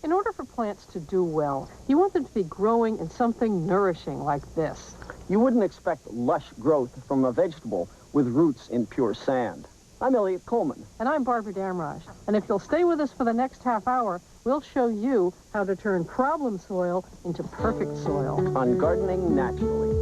In order for plants to do well, you want them to be growing in something nourishing like this. You wouldn't expect lush growth from a vegetable with roots in pure sand. I'm Elliot Coleman. And I'm Barbara Damraj. And if you'll stay with us for the next half hour, we'll show you how to turn problem soil into perfect soil. On Gardening Naturally.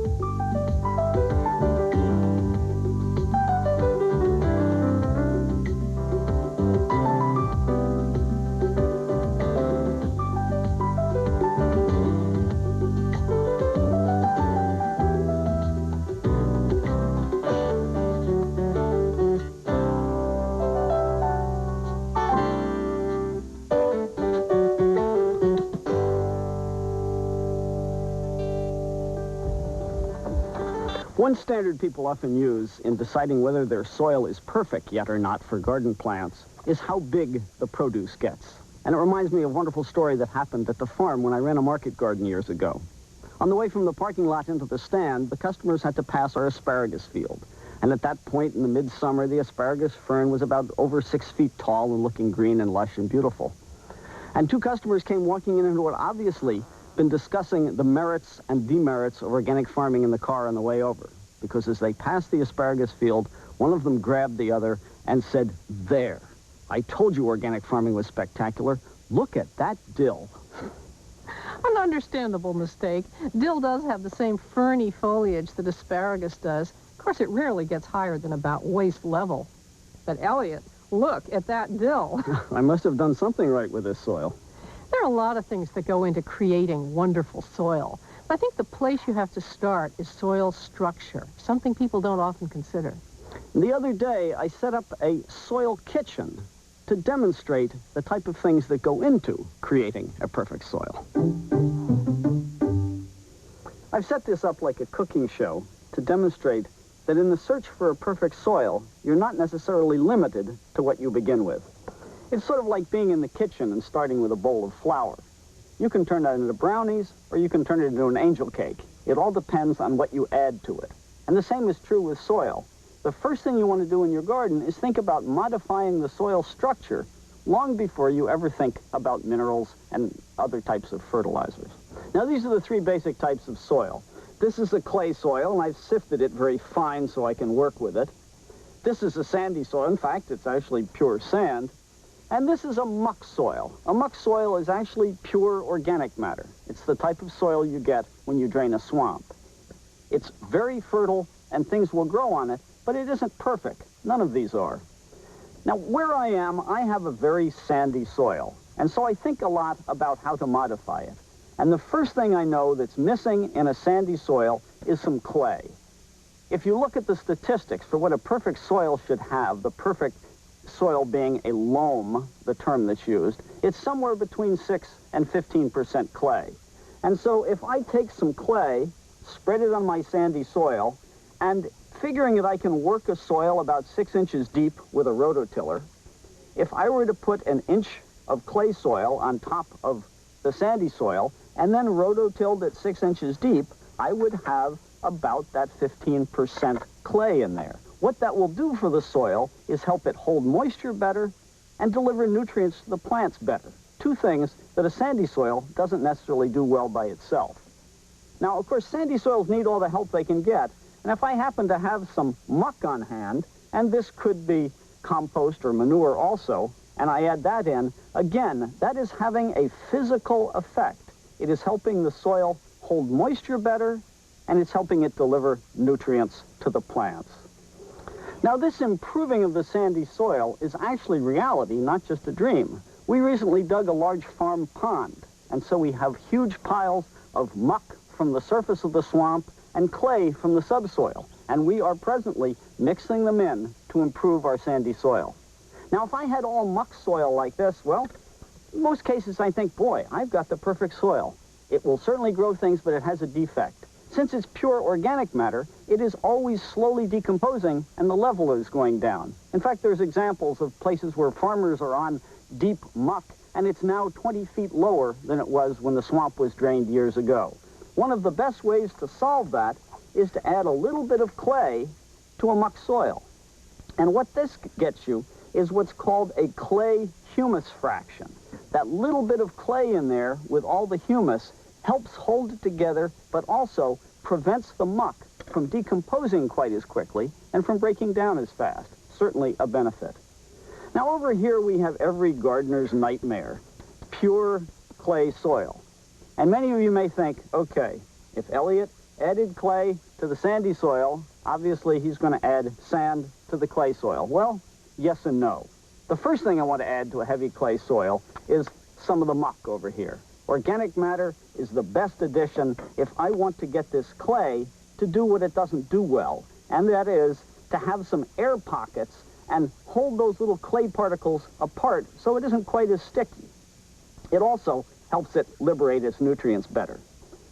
One standard people often use in deciding whether their soil is perfect yet or not for garden plants is how big the produce gets. And it reminds me of a wonderful story that happened at the farm when I ran a market garden years ago. On the way from the parking lot into the stand, the customers had to pass our asparagus field. And at that point in the midsummer, the asparagus fern was about over 6 feet tall and looking green and lush and beautiful. And two customers came walking in who had obviously been discussing the merits and demerits of organic farming in the car on the way over. Because as they passed the asparagus field, one of them grabbed the other and said, "There, I told you organic farming was spectacular. Look at that dill." An understandable mistake. Dill does have the same ferny foliage that asparagus does. Of course, it rarely gets higher than about waist level. But Elliot, look at that dill. I must have done something right with this soil. There are a lot of things that go into creating wonderful soil. But I think the place you have to start is soil structure, something people don't often consider. The other day, I set up a soil kitchen to demonstrate the type of things that go into creating a perfect soil. I've set this up like a cooking show to demonstrate that in the search for a perfect soil, you're not necessarily limited to what you begin with. It's sort of like being in the kitchen and starting with a bowl of flour. You can turn that into brownies, or you can turn it into an angel cake. It all depends on what you add to it. And the same is true with soil. The first thing you want to do in your garden is think about modifying the soil structure long before you ever think about minerals and other types of fertilizers. Now, these are the three basic types of soil. This is a clay soil, and I've sifted it very fine so I can work with it. This is a sandy soil. In fact, it's actually pure sand. And this is a muck soil. A muck soil is actually pure organic matter. It's the type of soil you get when you drain a swamp. It's very fertile, and things will grow on it, but it isn't perfect. None of these are. Now, where I am, I have a very sandy soil, and so I think a lot about how to modify it. And the first thing I know that's missing in a sandy soil is some clay. If you look at the statistics for what a perfect soil should have, the perfect soil being a loam, the term that's used, it's somewhere between 6 and 15% clay. And so if I take some clay, spread it on my sandy soil, and figuring that I can work a soil about 6 inches deep with a rototiller, if I were to put an inch of clay soil on top of the sandy soil and then rototilled at 6 inches deep, I would have about that 15% clay in there. What that will do for the soil is help it hold moisture better and deliver nutrients to the plants better. Two things that a sandy soil doesn't necessarily do well by itself. Now, of course, sandy soils need all the help they can get. And if I happen to have some muck on hand, and this could be compost or manure also, and I add that in, again, that is having a physical effect. It is helping the soil hold moisture better, and it's helping it deliver nutrients to the plants. Now, this improving of the sandy soil is actually reality, not just a dream. We recently dug a large farm pond, and so we have huge piles of muck from the surface of the swamp and clay from the subsoil, and we are presently mixing them in to improve our sandy soil. Now, if I had all muck soil like this, well, in most cases I think, boy, I've got the perfect soil. It will certainly grow things, but it has a defect. Since it's pure organic matter, it is always slowly decomposing, and the level is going down. In fact, there's examples of places where farmers are on deep muck, and it's now 20 feet lower than it was when the swamp was drained years ago. One of the best ways to solve that is to add a little bit of clay to a muck soil. And what this gets you is what's called a clay humus fraction. That little bit of clay in there with all the humus helps hold it together, but also prevents the muck from decomposing quite as quickly and from breaking down as fast. Certainly a benefit. Now over here we have every gardener's nightmare, pure clay soil. And many of you may think, okay, if Elliot added clay to the sandy soil, obviously he's going to add sand to the clay soil. Well, yes and no. The first thing I want to add to a heavy clay soil is some of the muck over here. Organic matter is the best addition if I want to get this clay to do what it doesn't do well, and that is to have some air pockets and hold those little clay particles apart so it isn't quite as sticky. It also helps it liberate its nutrients better.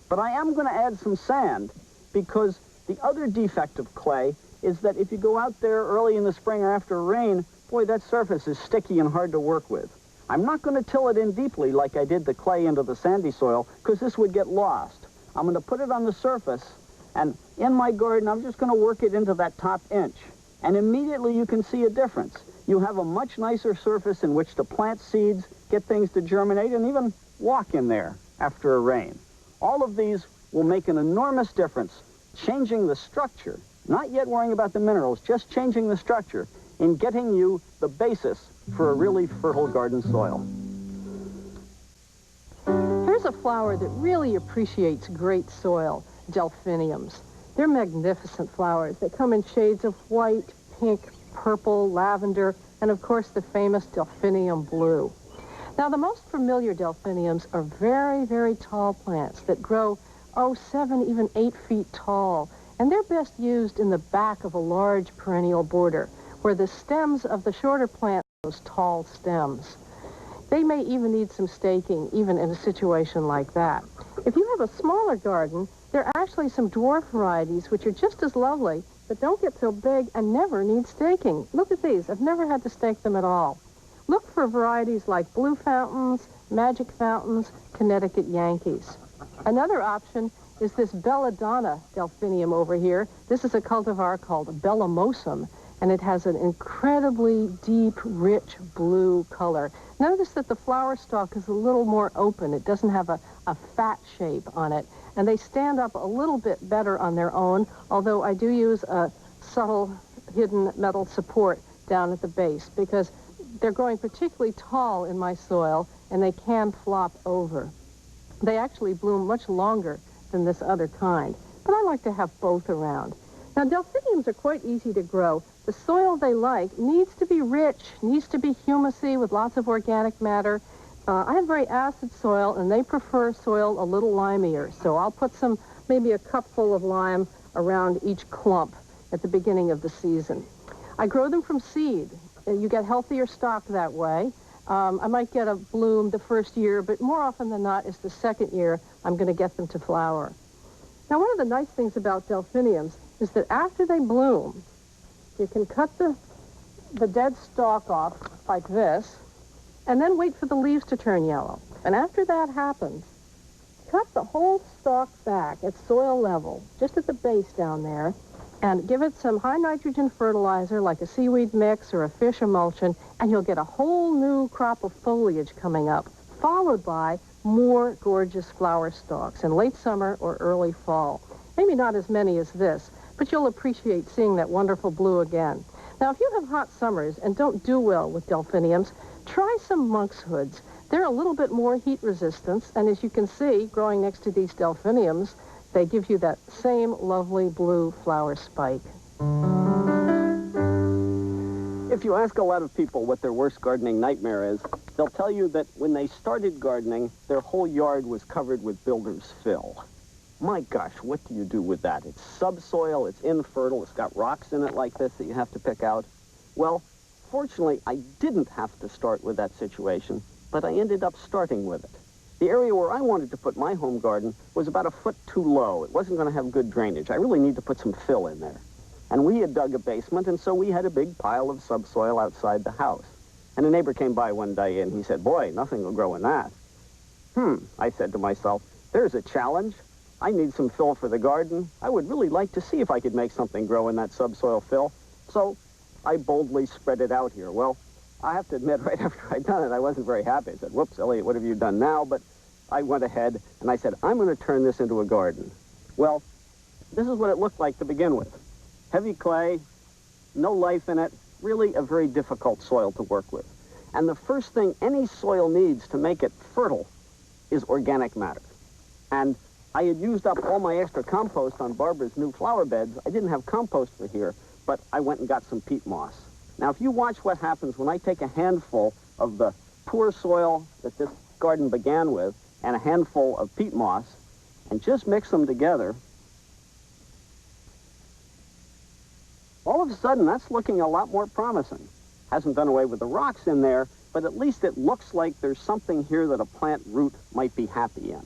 But I am going to add some sand because the other defect of clay is that if you go out there early in the spring or after rain, boy, that surface is sticky and hard to work with. I'm not going to till it in deeply like I did the clay into the sandy soil because this would get lost. I'm going to put it on the surface, and in my garden, I'm just going to work it into that top inch. And immediately you can see a difference. You have a much nicer surface in which to plant seeds, get things to germinate, and even walk in there after a rain. All of these will make an enormous difference, changing the structure, not yet worrying about the minerals, just changing the structure in getting you the basis for a really fertile garden soil. Here's a flower that really appreciates great soil, Delphiniums. They're magnificent flowers. They come in shades of white, pink, purple, lavender, and of course the famous delphinium blue. Now the most familiar delphiniums are very, very tall plants that grow, 7, even 8 feet tall. And they're best used in the back of a large perennial border, where the stems of the shorter plant are those tall stems. They may even need some staking, even in a situation like that. If you have a smaller garden, there are actually some dwarf varieties which are just as lovely, but don't get so big and never need staking. Look at these. I've never had to stake them at all. Look for varieties like Blue Fountains, Magic Fountains, Connecticut Yankees. Another option is this belladonna delphinium over here. This is a cultivar called bellamosum, and it has an incredibly deep, rich blue color. Notice that the flower stalk is a little more open. It doesn't have a fat shape on it, and they stand up a little bit better on their own, although I do use a subtle hidden metal support down at the base because they're growing particularly tall in my soil, and they can flop over. They actually bloom much longer than this other kind, but I like to have both around. Now, delphiniums are quite easy to grow. The soil they like needs to be rich, needs to be humusy with lots of organic matter. I have very acid soil, and they prefer soil a little limier, so I'll put maybe a cupful of lime around each clump at the beginning of the season. I grow them from seed. You get healthier stock that way. I might get a bloom the first year, but more often than not, it's the second year I'm going to get them to flower. Now, one of the nice things about delphiniums is that after they bloom, you can cut the dead stalk off like this, and then wait for the leaves to turn yellow. And after that happens, cut the whole stalk back at soil level, just at the base down there, and give it some high nitrogen fertilizer like a seaweed mix or a fish emulsion, and you'll get a whole new crop of foliage coming up, followed by more gorgeous flower stalks in late summer or early fall. Maybe not as many as this, but you'll appreciate seeing that wonderful blue again. Now, if you have hot summers and don't do well with delphiniums, try some monkswoods. They're a little bit more heat resistance, and as you can see, growing next to these delphiniums, they give you that same lovely blue flower spike. If you ask a lot of people what their worst gardening nightmare is, they'll tell you that when they started gardening, their whole yard was covered with builder's fill. My gosh, what do you do with that? It's subsoil, it's infertile, it's got rocks in it like this that you have to pick out. Well, fortunately, I didn't have to start with that situation, but I ended up starting with it. The area where I wanted to put my home garden was about a foot too low. It wasn't going to have good drainage. I really need to put some fill in there. And we had dug a basement, and so we had a big pile of subsoil outside the house. And a neighbor came by one day, and he said, "Boy, nothing will grow in that." I said to myself, there's a challenge. I need some fill for the garden. I would really like to see if I could make something grow in that subsoil fill. So I boldly spread it out here. Well, I have to admit, right after I'd done it, I wasn't very happy. I said, whoops, Elliot, what have you done now? But I went ahead and I said, I'm going to turn this into a garden. Well, this is what it looked like to begin with. Heavy clay, no life in it, really a very difficult soil to work with. And the first thing any soil needs to make it fertile is organic matter. And I had used up all my extra compost on Barbara's new flower beds. I didn't have compost for here, but I went and got some peat moss. Now, if you watch what happens when I take a handful of the poor soil that this garden began with and a handful of peat moss and just mix them together, all of a sudden, that's looking a lot more promising. Hasn't done away with the rocks in there, but at least it looks like there's something here that a plant root might be happy in.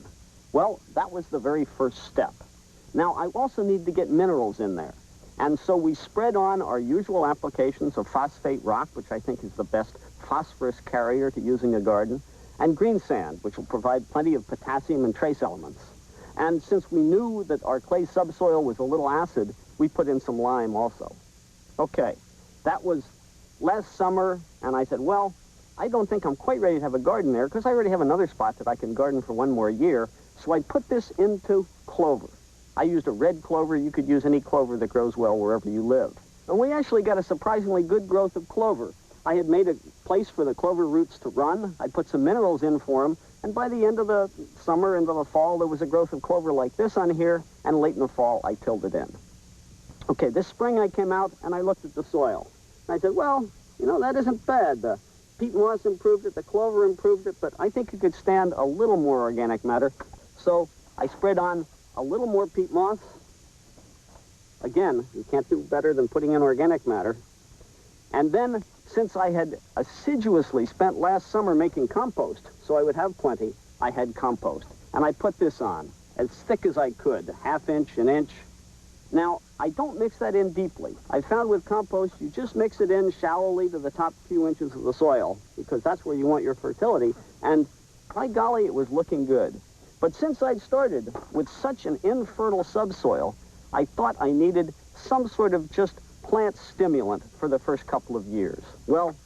Well, that was the very first step. Now, I also need to get minerals in there. And so we spread on our usual applications of phosphate rock, which I think is the best phosphorus carrier to use in a garden, and green sand, which will provide plenty of potassium and trace elements. And since we knew that our clay subsoil was a little acid, we put in some lime also. Okay, that was last summer, and I said, well, I don't think I'm quite ready to have a garden there because I already have another spot that I can garden for one more year. So I put this into clover. I used a red clover. You could use any clover that grows well wherever you live. And we actually got a surprisingly good growth of clover. I had made a place for the clover roots to run. I put some minerals in for them. And by the end of the summer, into the fall, there was a growth of clover like this on here. And late in the fall, I tilled it in. Okay, this spring I came out and I looked at the soil. And I said, well, you know, that isn't bad. The peat moss improved it, the clover improved it, but I think it could stand a little more organic matter. So I spread on a little more peat moss. Again, you can't do better than putting in organic matter. And then, since I had assiduously spent last summer making compost, so I would have plenty, I had compost. And I put this on, as thick as I could, ½ inch, an inch. Now, I don't mix that in deeply. I found with compost, you just mix it in shallowly to the top few inches of the soil, because that's where you want your fertility. And by golly, it was looking good. But since I'd started with such an infertile subsoil, I thought I needed some sort of just plant stimulant for the first couple of years. Well,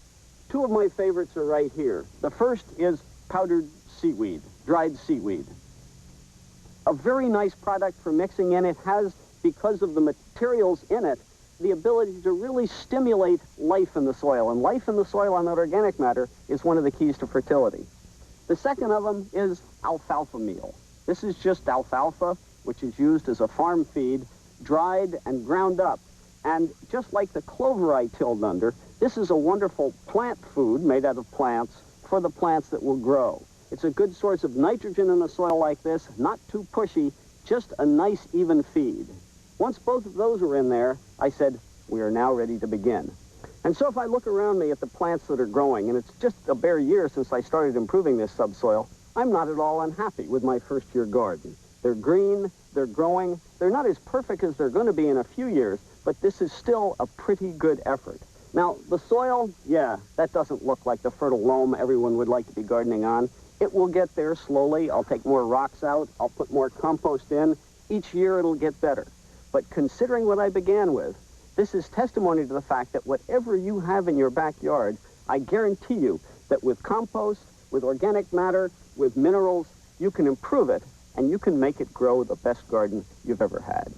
two of my favorites are right here. The first is powdered seaweed, dried seaweed. A very nice product for mixing in. It has, because of the materials in it, the ability to really stimulate life in the soil. And life in the soil on that organic matter is one of the keys to fertility. The second of them is alfalfa meal. This is just alfalfa, which is used as a farm feed, dried and ground up. And just like the clover I tilled under, this is a wonderful plant food made out of plants for the plants that will grow. It's a good source of nitrogen in a soil like this, not too pushy, just a nice even feed. Once both of those were in there, I said, we are now ready to begin. And so if I look around me at the plants that are growing, and it's just a bare year since I started improving this subsoil, I'm not at all unhappy with my first year garden. They're green, they're growing, they're not as perfect as they're going to be in a few years, but this is still a pretty good effort. Now, the soil, yeah, that doesn't look like the fertile loam everyone would like to be gardening on. It will get there slowly. I'll take more rocks out. I'll put more compost in. Each year it'll get better. But considering what I began with, this is testimony to the fact that whatever you have in your backyard, I guarantee you that with compost, with organic matter, with minerals, you can improve it, and you can make it grow the best garden you've ever had.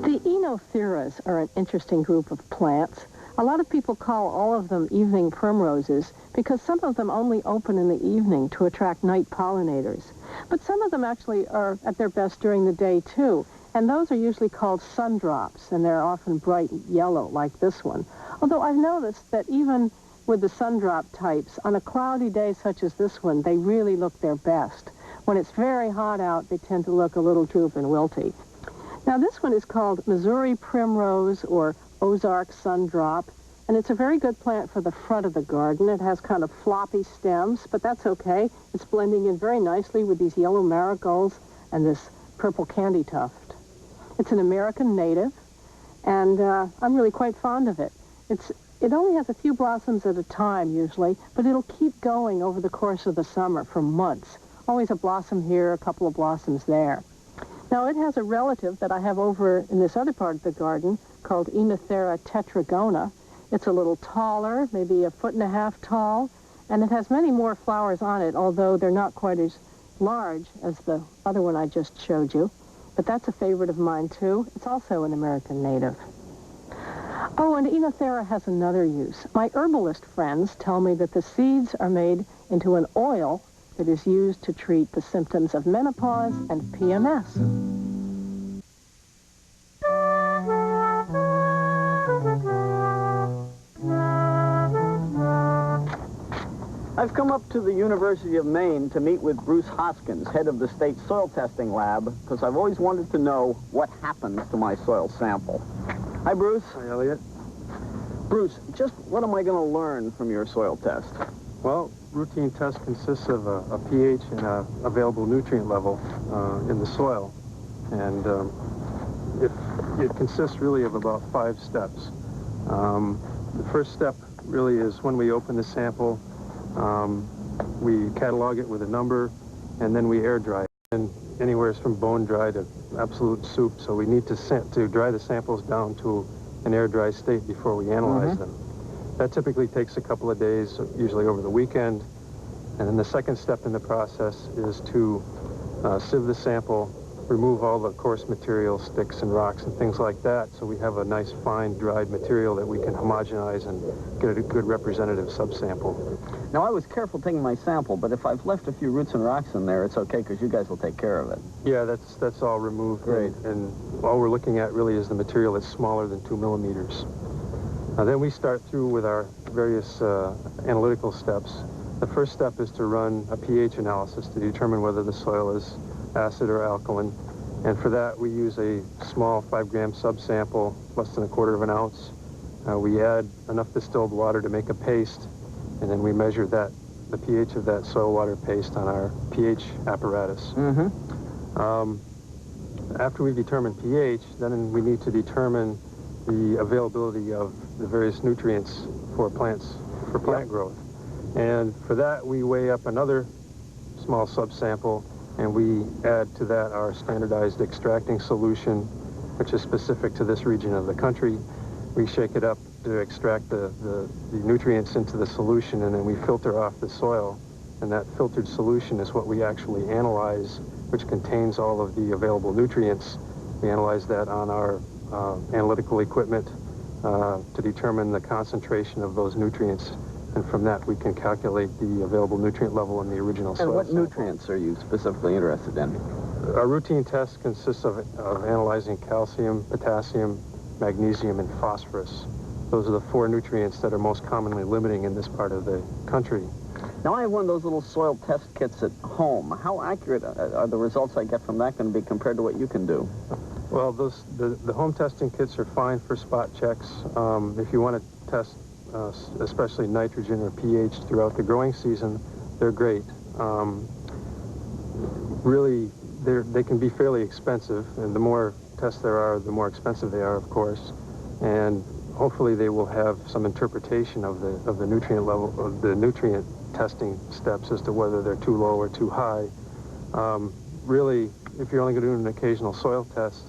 The Enotheras are an interesting group of plants. A lot of people call all of them evening primroses because some of them only open in the evening to attract night pollinators. But some of them actually are at their best during the day, too. And those are usually called sundrops, and they're often bright yellow, like this one. Although I've noticed that even with the sundrop types, on a cloudy day such as this one, they really look their best. When it's very hot out, they tend to look a little droop and wilty. Now, this one is called Missouri primrose or Ozark sundrop, and it's a very good plant for the front of the garden. It has kind of floppy stems, but that's okay. It's blending in very nicely with these yellow marigolds and this purple candy tuft. It's an American native, and I'm really quite fond of it. It only has a few blossoms at a time, usually, but it'll keep going over the course of the summer for months. Always a blossom here, a couple of blossoms there. Now, it has a relative that I have over in this other part of the garden called Enothera tetragona. It's a little taller, maybe 1.5 feet tall, and it has many more flowers on it, although they're not quite as large as the other one I just showed you. But that's a favorite of mine, too. It's also an American native. Oh, and Enothera has another use. My herbalist friends tell me that the seeds are made into an oil that is used to treat the symptoms of menopause and PMS. I've come up to the University of Maine to meet with Bruce Hoskins, head of the state soil testing lab, because I've always wanted to know what happens to my soil sample. Hi, Bruce. Hi, Elliot. Bruce, just what am I going to learn from your soil test? Well, routine test consists of a pH and a available nutrient level in the soil. And it consists really of about 5 steps. The first step really is when we open the sample, we catalog it with a number, and then we air dry it. And anywhere from bone dry to absolute soup, so we need to dry the samples down to an air dry state before we analyze them. That typically takes a couple of days, usually over the weekend. And then the second step in the process is to sieve the sample, remove all the coarse material, sticks and rocks and things like that, so we have a nice fine dried material that we can homogenize and get a good representative subsample. Now, I was careful taking my sample, but if I've left a few roots and rocks in there, it's okay because you guys will take care of it. Yeah, that's all removed. Great. And all we're looking at really is the material that's smaller than 2 millimeters. Then we start through with our various analytical steps. The first step is to run a pH analysis to determine whether the soil is acid or alkaline. And for that, we use a small 5-gram subsample, less than 1/4 ounce. We add enough distilled water to make a paste, and then we measure the pH of that soil water paste on our pH apparatus. After we've determined pH, then we need to determine the availability of the various nutrients for plant growth. And for that, we weigh up another small subsample, and we add to that our standardized extracting solution, which is specific to this region of the country. We shake it up to extract the nutrients into the solution, and then we filter off the soil. And that filtered solution is what we actually analyze, which contains all of the available nutrients. We analyze that on our analytical equipment to determine the concentration of those nutrients. And from that, we can calculate the available nutrient level in the original soil. And what sample. nutrients are you specifically interested in? Our routine test consists of analyzing calcium, potassium, magnesium, and phosphorus. Those are the 4 nutrients that are most commonly limiting in this part of the country. Now, I have one of those little soil test kits at home. How accurate are the results I get from that going to be compared to what you can do? Well, the home testing kits are fine for spot checks. If you want to test especially nitrogen or pH throughout the growing season, they're great. Really, they can be fairly expensive, and the more tests there are, the more expensive they are, of course. And hopefully they will have some interpretation of the nutrient level, of the nutrient testing steps as to whether they're too low or too high. Really, if you're only going to do an occasional soil test,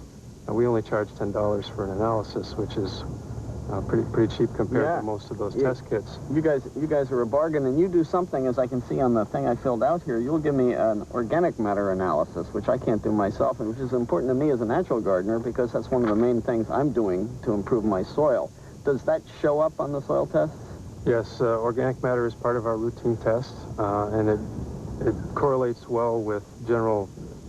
we only charge $10 for an analysis, which is pretty cheap compared to most of those test kits. You guys are a bargain, and you do something, as I can see on the thing I filled out here. You'll give me an organic matter analysis, which I can't do myself, and which is important to me as a natural gardener because that's one of the main things I'm doing to improve my soil. Does that show up on the soil tests? Yes, organic matter is part of our routine test, and it correlates well with general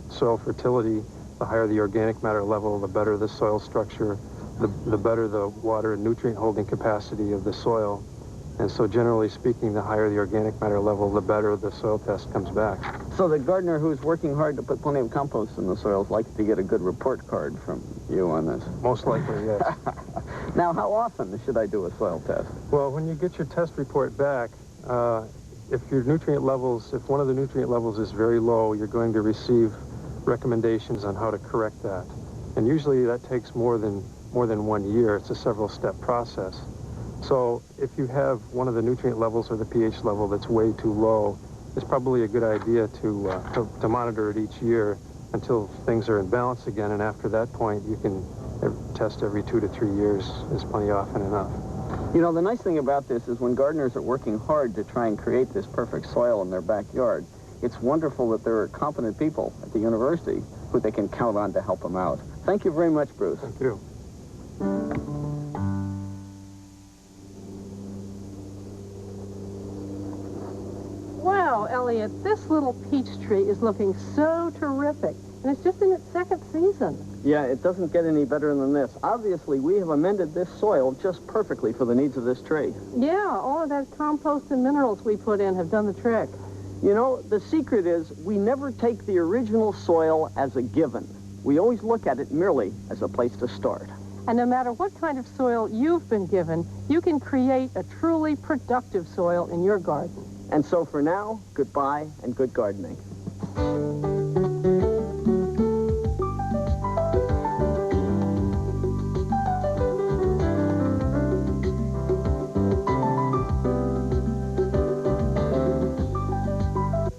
soil fertility. The higher the organic matter level, the better the soil structure, the better the water and nutrient holding capacity of the soil. And so generally speaking, the higher the organic matter level, the better the soil test comes back. So the gardener who's working hard to put plenty of compost in the soil is likely to get a good report card from you on this. Most likely, yes. Now, how often should I do a soil test? Well, when you get your test report back, if one of the nutrient levels is very low, you're going to receive recommendations on how to correct that. And usually that takes more than 1 year. It's a several-step process. So if you have one of the nutrient levels or the pH level that's way too low, it's probably a good idea to monitor it each year until things are in balance again, and after that point, you can test every 2 to 3 years is plenty often enough. You know, the nice thing about this is when gardeners are working hard to try and create this perfect soil in their backyard, it's wonderful that there are competent people at the university who they can count on to help them out. Thank you very much, Bruce. Thank you. Wow, Elliot, this little peach tree is looking so terrific. And it's just in its second season. Yeah, it doesn't get any better than this. Obviously, we have amended this soil just perfectly for the needs of this tree. Yeah, all of that compost and minerals we put in have done the trick. You know, the secret is we never take the original soil as a given. We always look at it merely as a place to start. And no matter what kind of soil you've been given, you can create a truly productive soil in your garden. And so for now, goodbye and good gardening.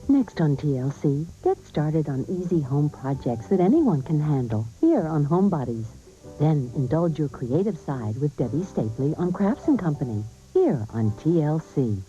Next on TLC, get started on easy home projects that anyone can handle here on Homebodies. Then indulge your creative side with Debbie Stapley on Crafts & Company here on TLC.